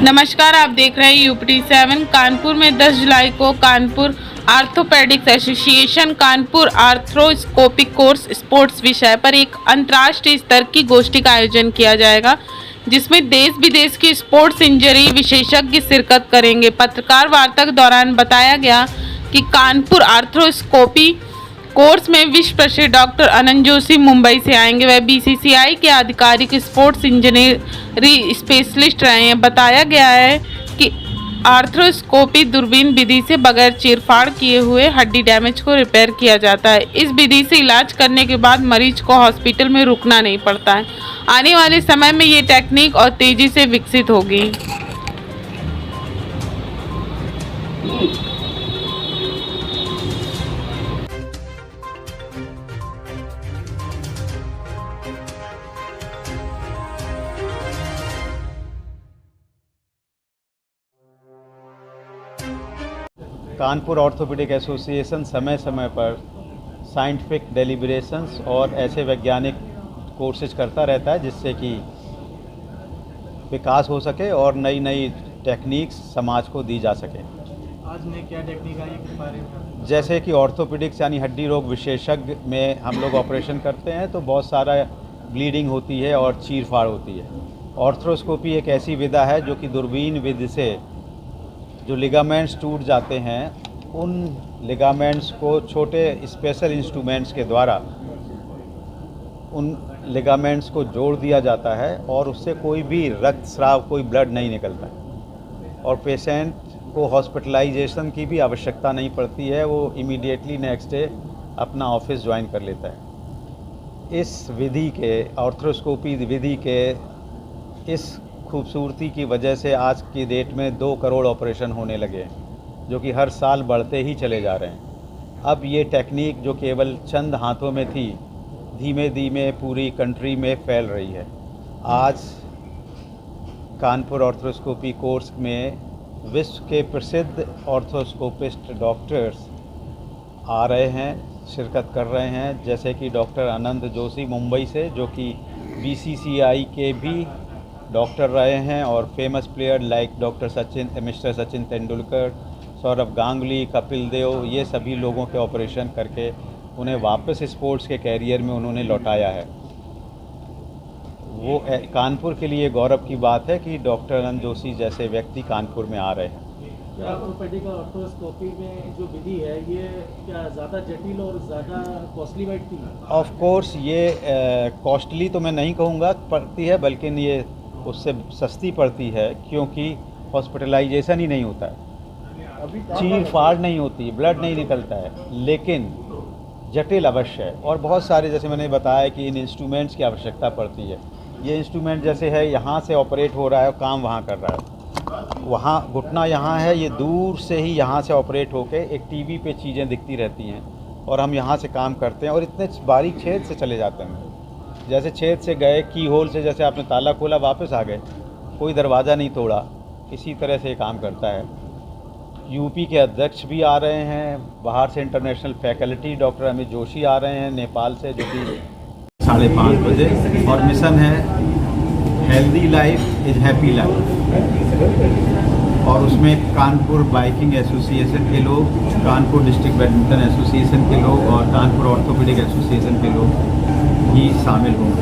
नमस्कार, आप देख रहे हैं UPT7। कानपुर में 10 जुलाई को Kanpur orthopaedics association Kanpur arthroscopic course sports विषय पर एक अंतर्राष्ट्रीय स्तर की गोष्ठी का आयोजन किया जाएगा, जिसमें देश विदेश के स्पोर्ट्स इंजरी विशेषज्ञ शिरकत करेंगे। पत्रकार वार्ता के दौरान बताया गया कि कानपुर आर्थ्रोस्कोपी कोर्स में विश्व प्रसिद्ध डॉक्टर अनंत जोशी मुंबई से आएंगे। वह BCCI के आधिकारिक स्पोर्ट्स इंजीनियरी स्पेशलिस्ट रहे हैं। बताया गया है कि आर्थ्रोस्कोपी दूरबीन विधि से बगैर चीरफाड़ किए हुए हड्डी डैमेज को रिपेयर किया जाता है। इस विधि से इलाज करने के बाद मरीज को हॉस्पिटल में रुकना नहीं पड़ता है। आने वाले समय में ये टेक्निक और तेजी से विकसित होगी। कानपुर ऑर्थोपेडिक एसोसिएशन समय समय पर साइंटिफिक डेलिब्रेशंस और ऐसे वैज्ञानिक कोर्सेज करता रहता है जिससे कि विकास हो सके और नई नई टेक्निक्स समाज को दी जा सके। आज ने क्या टेक्निक आई है बारे में? जैसे कि ऑर्थोपेडिक्स यानी हड्डी रोग विशेषज्ञ में हम लोग ऑपरेशन करते हैं तो बहुत सारा ब्लीडिंग होती है और चीरफाड़ होती है। ऑर्थ्रोस्कोपी एक ऐसी विधा है जो कि दूरबीन विधि से जो लिगामेंट्स टूट जाते हैं उन लिगामेंट्स को छोटे स्पेशल इंस्ट्रूमेंट्स के द्वारा उन लिगामेंट्स को जोड़ दिया जाता है और उससे कोई भी रक्त स्राव, कोई ब्लड नहीं निकलता है और पेशेंट को हॉस्पिटलाइजेशन की भी आवश्यकता नहीं पड़ती है। वो इमीडिएटली नेक्स्ट डे अपना ऑफिस ज्वाइन कर लेता है। इस विधि के ऑर्थ्रोस्कोपी विधि के इस खूबसूरती की वजह से आज की डेट में 2 करोड़ ऑपरेशन होने लगे हैं, जो कि हर साल बढ़ते ही चले जा रहे हैं। अब ये टेक्निक जो केवल चंद हाथों में थी, धीमे धीमे पूरी कंट्री में फैल रही है। आज कानपुर ऑर्थोस्कोपी कोर्स में विश्व के प्रसिद्ध ऑर्थोस्कोपिस्ट डॉक्टर्स आ रहे हैं, शिरकत कर रहे हैं, जैसे कि डॉक्टर अनंत जोशी मुंबई से, जो कि BCCI के भी डॉक्टर रहे हैं और famous player like mister Sachin Tendulkar, Sourav Ganguly, Kapil Dev, ये सभी लोगों के ऑपरेशन करके उन्हें वापस स्पोर्ट्स के कैरियर में उन्होंने लौटाया है। वो कानपुर के लिए गौरव की बात है कि डॉक्टर अनंत जोशी जैसे व्यक्ति कानपुर में आ रहे हैं। ऑर्थोपेडिक ऑर्थोस्कोपी में जो विधि है ये क्या ज़्यादा जटिल और ज़्यादा कॉस्टली बैठती है? ऑफ कोर्स ये कॉस्टली तो मैं नहीं कहूँगा पड़ती है, बल्कि ये उससे सस्ती पड़ती है क्योंकि हॉस्पिटलाइजेशन ही नहीं होता है, चीर फाड़ नहीं होती, ब्लड नहीं निकलता है, लेकिन जटिल अवश्य है और बहुत सारे, जैसे मैंने बताया कि इन इंस्ट्रूमेंट्स की आवश्यकता पड़ती है। ये इंस्ट्रूमेंट जैसे है, यहाँ से ऑपरेट हो रहा है, काम वहाँ कर रहा है, वहाँ घुटना यहाँ है, ये दूर से ही यहाँ से ऑपरेट होके एक टीवी पे चीज़ें दिखती रहती हैं और हम यहाँ से काम करते हैं और इतने बारीक छेद से चले जाते हैं। जैसे छेद से गए, की होल से जैसे आपने ताला खोला वापस आ गए, कोई दरवाज़ा नहीं तोड़ा, इसी तरह से काम करता है। यूपी के अध्यक्ष भी आ रहे हैं, बाहर से international faculty doctor Amit Joshi आ रहे हैं नेपाल से, जो कि 5:30 बजे, और मिशन है healthy life is happy life. और उसमें कानपुर बाइकिंग एसोसिएशन के लोग, कानपुर डिस्ट्रिक्ट बैडमिंटन एसोसिएशन के लोग और कानपुर ऑर्थोपेडिक एसोसिएशन के लोग ही शामिल होंगे।